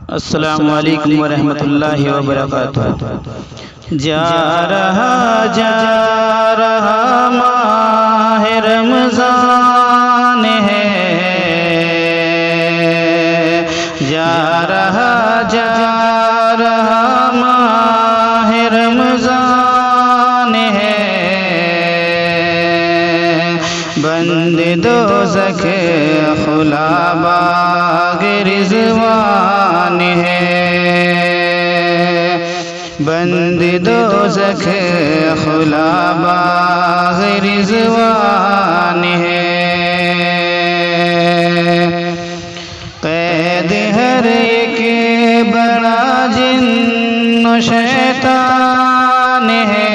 अस्सलामु अलैकुम वरहमतुल्लाहि वबरकातुहू। जा रहा माह रमज़ान है, जा रहा माह रमज़ान है। बंद दोज़ख खुला बाग़ रिज़वान है, बंद दोज़ख खुला बाग़ रिज़वान है। क़ैद हर एक बड़ा जिन्न शैतान है,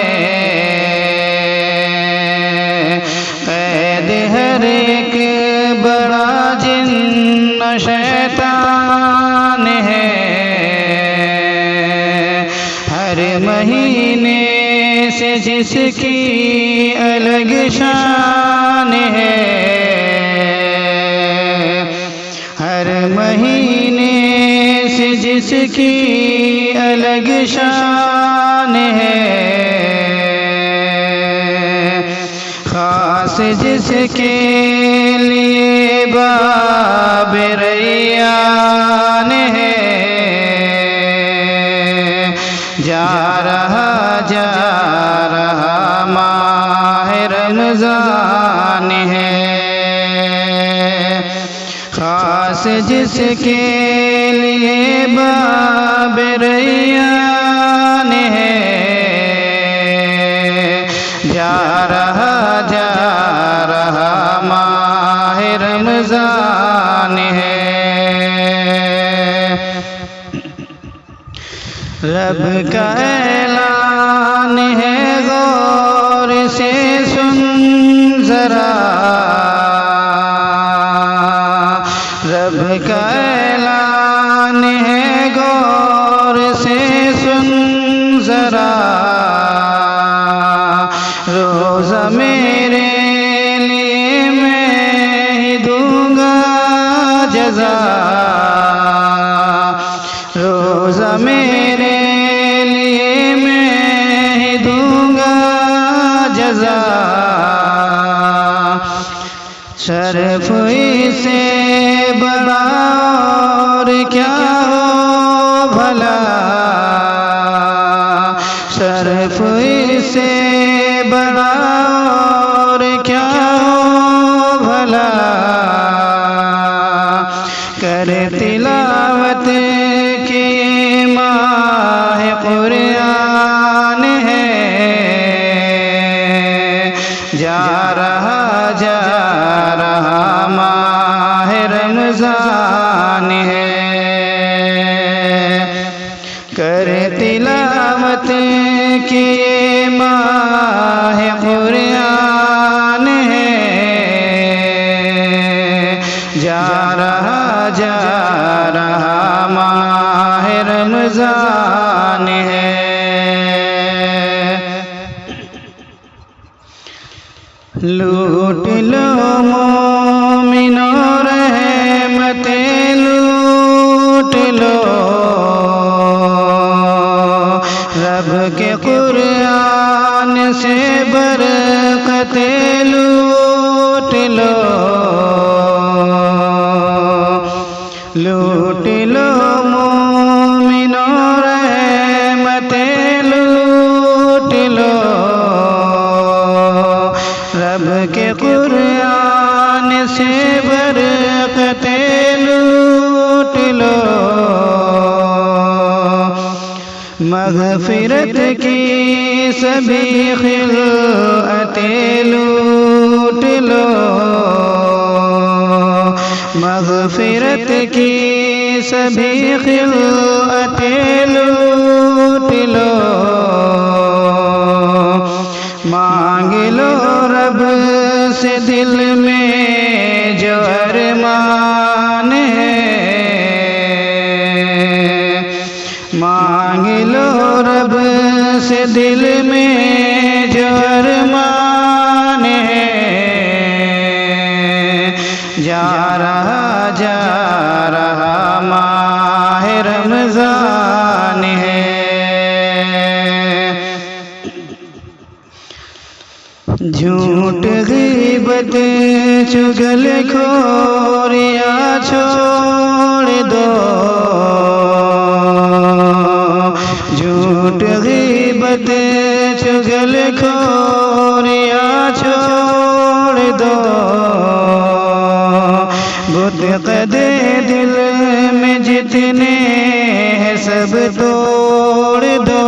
क़ैद हर एक बड़ा जिन्न शैतान है। हर महीने से जिसकी अलग शान है, हर महीने से जिसकी अलग शान है। खास जिसके लिए बाब रैयान है, जा रहा माह रमज़ान है। खास जिसके लिए बाब रैयान है, जा रहा माह रमज़ान है। रब का ऐलान है, गौर से सुन ज़रा, रब का ऐलान है, गौर से सुन ज़रा। रोज़ा मेरे लिए मैं ही दूँगा जज़ा, रोज़ा मेरे लिए मैं ही दूँगा जज़ा। शर्फ इसे बड़ा और क्या हो भला, शर्फ इसे बड़ा और क्या हो भला। कर तिलावत के माह कुरान है, जा रहा माह रमज़ान है। कर तिलावत के माह कुरान है, जा रहा माह रमज़ान है। लूट लो मोमिनो रहमतें लूट लो, रब के कुरान से बरकतें लूट लो। लूट लो मोमिनो रहमतें लूट लो, रब के कुरान से बरकतें लूट लो। मग़फ़िरत की सभी खिलअतें लूट लो, मग़फ़िरत की सभी खिलअतें लूट लो। मांग लो रब से दिल में जो अरमान है, मांग लो रब से दिल में जो अरमान है। जा रहा माह रमज़ान ग़ीबत चुगल खोरिया छोड़ दो, झूठ ग़ीबत चुगल खोरिया छोड़ दो, बुत कदे दिल में जितने हैं सब तोड़ दो,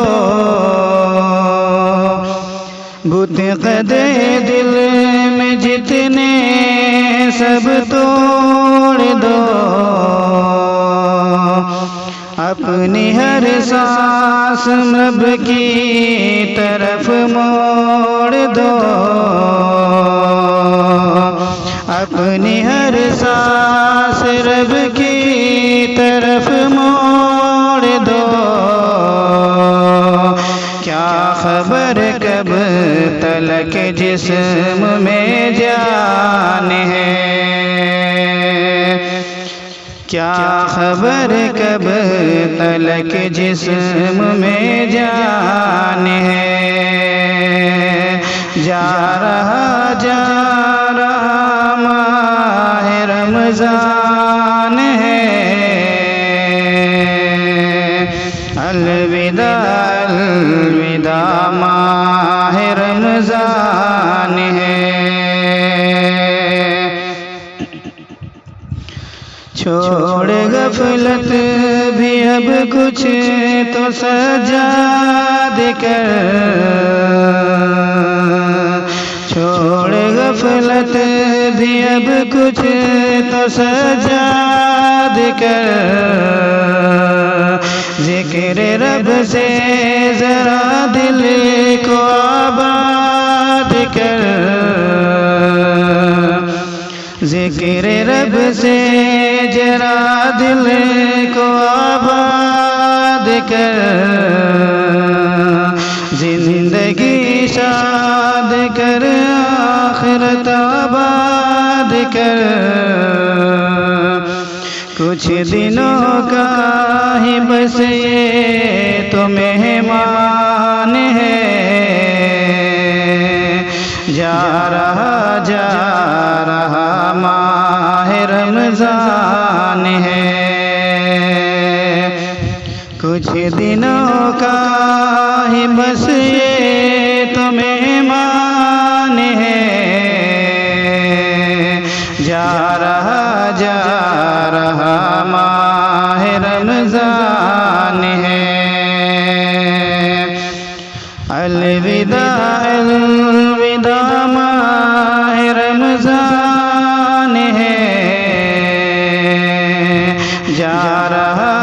बुत कदे दिल में जितने सब तोड़ दो, अपनी हर सांस रब की तरफ मोड़ दो, अपनी हर सांस रब की तरफ मोड़ दो, क्या खबर कब तलक जिस्म में जान है, क्या खबर कब तलक जिस्म में जान है, जा रहा माह रमज़ान है, अलविदा अलविदा माह रमज़ान है, छोड़ गफलत भी अब कुछ तो सजाद कर, छोड़ गफलत भी अब कुछ तो सजाद कर, ज़िक्र रब से ज़रा दिल को आबाद कर, ज़िक्र रब से जरा दिल को आबाद कर, जिंदगी शाद कर आखिरत आबाद कर, कुछ दिनों का ही बस ये तो मेहमान है, जा रहा माह रमज़ान है, कुछ दिनों का ही बस ये तो मेहमान है, जा रहा माह रमज़ान है, अलविदा अलविदा माह रमज़ान है, जा रहा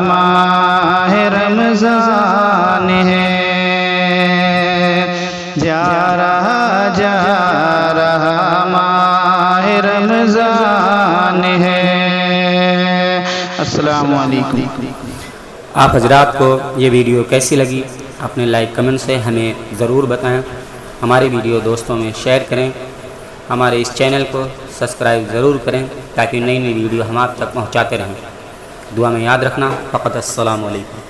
माह रमज़ान है, जा रहा माह रमज़ान है। अस्सलामु अलैकुम। आप हजरात को ये वीडियो कैसी लगी अपने लाइक कमेंट से हमें ज़रूर बताएं, हमारी वीडियो दोस्तों में शेयर करें, हमारे इस चैनल को सब्सक्राइब ज़रूर करें ताकि नई नई वीडियो हम आप तक पहुंचाते रहें। दुआ में याद रखना। फ़क़त अस्सलामु अलैकुम।